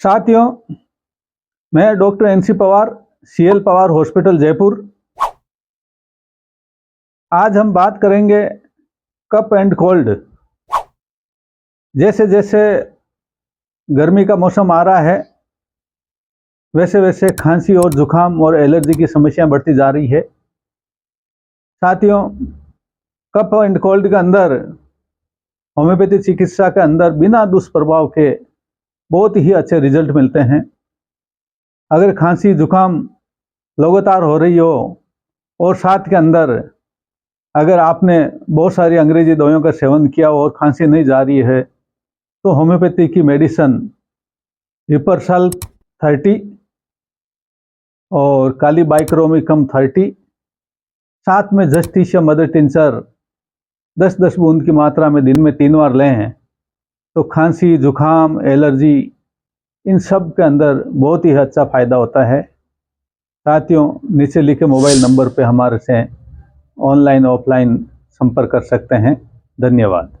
साथियों, मैं doctor NC Pawar, CL Pawar hospital Jaipur. आज हम बात करेंगे कफ एंड कोल्ड। जैसे जैसे गर्मी का मौसम आ रहा है, वैसे वैसे खांसी और जुकाम और एलर्जी की समस्याएं बढ़ती जा रही है। साथियों, कफ एंड कोल्ड के अंदर होम्योपैथी चिकित्सा के अंदर बिना दुष्प्रभाव के बहुत ही अच्छे रिजल्ट मिलते हैं। अगर खांसी जुकाम लगातार हो रही हो और साथ के अंदर अगर आपने बहुत सारी अंग्रेजी दवाइयों का सेवन किया और खांसी नहीं जा रही है, तो होम्योपैथी की मेडिसिन हिपरसल 30 और काली बाइक्रोमिकम 30 साथ में जस्टिशिया मदर टिंचर 10-10 बूंद की मात्रा में दिन में 3 बार लें, तो खांसी जुकाम एलर्जी इन सब के अंदर बहुत ही अच्छा फायदा होता है। साथियों, नीचे लिखे मोबाइल नंबर पे हमारे से ऑनलाइन ऑफलाइन संपर्क कर सकते हैं। धन्यवाद।